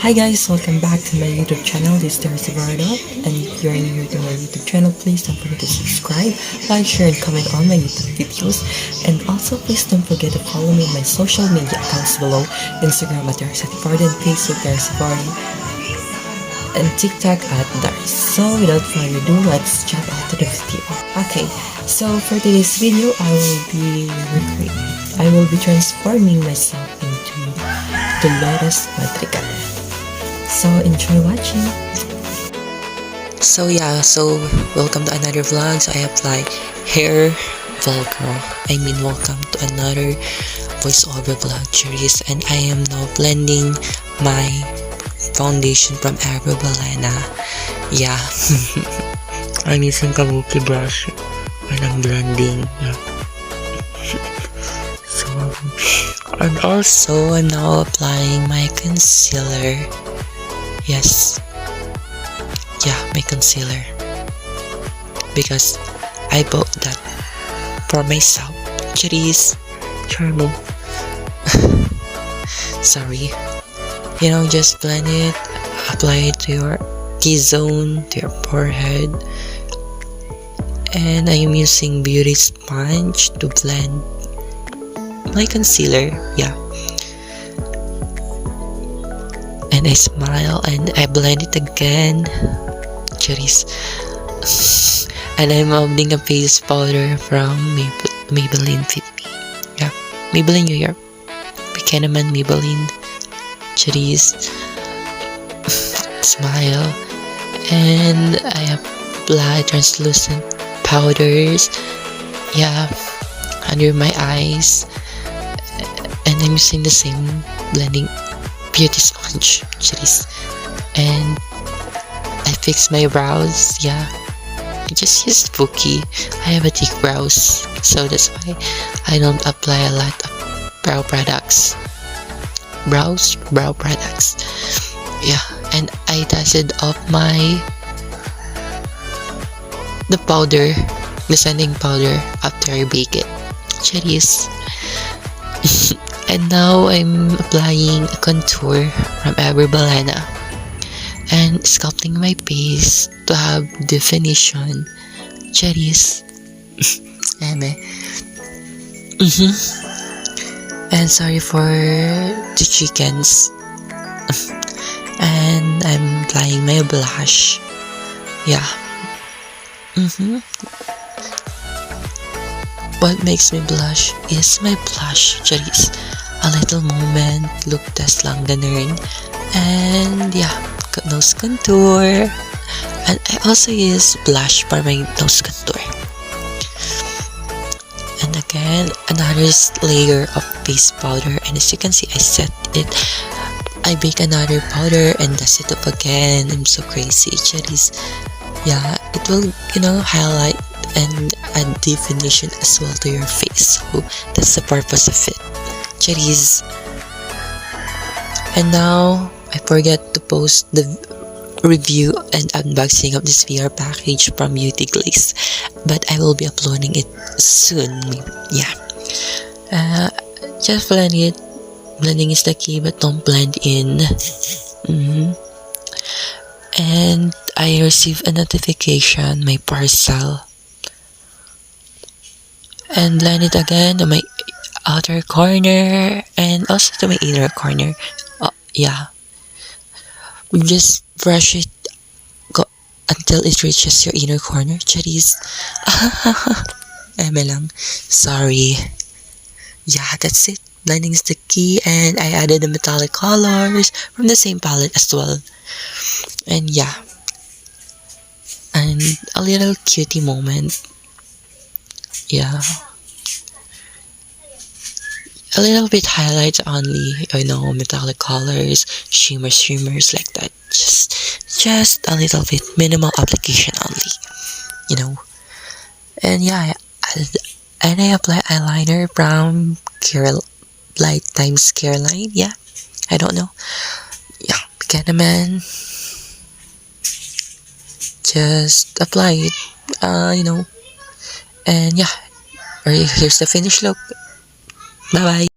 Hi guys, welcome back to my YouTube channel. This is Darius Evardo, and if you're new to my YouTube channel, please don't forget to subscribe, like, share, and comment on my YouTube videos. And also, please don't forget to follow me on my social media accounts below: Instagram at Darius Evardo, and Facebook Darius Evardo, and TikTok at Darius. So without further ado, let's jump out to the video. Okay, so for today's video, I will be transforming myself into Dolores Madrigal. So enjoy watching. So welcome to another vlog. So I apply hair vlog. Welcome to another voiceover vlog series, and I am now blending my foundation from Eyeliner. Yeah. I'm using kabuki brush when I'm blending. Yeah. And also I'm now applying my concealer. Yes. Yeah, my concealer. Because I bought that for myself. Cheers. Charmo. Sorry. Just blend it. Apply it to your T-zone, to your forehead. And I am using beauty sponge to blend my concealer. Yeah. And I smile and I blend it again. Cheers. And I'm adding a face powder from Maybelline Fit Me. Yeah. Maybelline New York. Buchanan Maybelline. Cheers. Smile. And I apply translucent powders. Yeah. Under my eyes. And I'm using the same blending beauty sponge. Cheers. And I fix my brows. Yeah. I just use Spooky. I have a thick brows, so that's why I don't apply a lot of brow products. Brow products. Yeah. And I dusted off the powder, the setting powder after I bake it. Cheers. And now I'm applying a contour from Eyeliner and sculpting my face to have definition. Cheers. And sorry for the chickens. And I'm applying my blush. Yeah. What makes me blush is my blush. Cheers. A little moment, look test lang ganun. And yeah, nose contour. And I also use blush for my nose contour. And again, another layer of face powder. And as you can see, I set it. I bake another powder and dust it up again. I'm so crazy. Cheers. Yeah, it will, highlight and add definition as well to your face. So that's the purpose of it. Cheers. And now I forgot to post the review and unboxing of this VR package from Beauty Glaze, but I will be uploading it soon. Yeah. Just blend it. Blending is the key, but don't blend in. And I received a notification, my parcel. And blend it again to my outer corner and also to my inner corner. Yeah. We just brush it until it reaches your inner corner. Cheers. lang. Sorry. Yeah, that's it. Blending is the key, and I added the metallic colors from the same palette as well. And yeah. And a little cutie moment. Yeah. A little bit highlights only, metallic colors, shimmers like that. Just a little bit, minimal application only, And yeah, and I apply eyeliner from Light Times Careline. Yeah, I don't know. Yeah, Buchanan. Just apply it, And yeah, here's the finished look. Bye bye.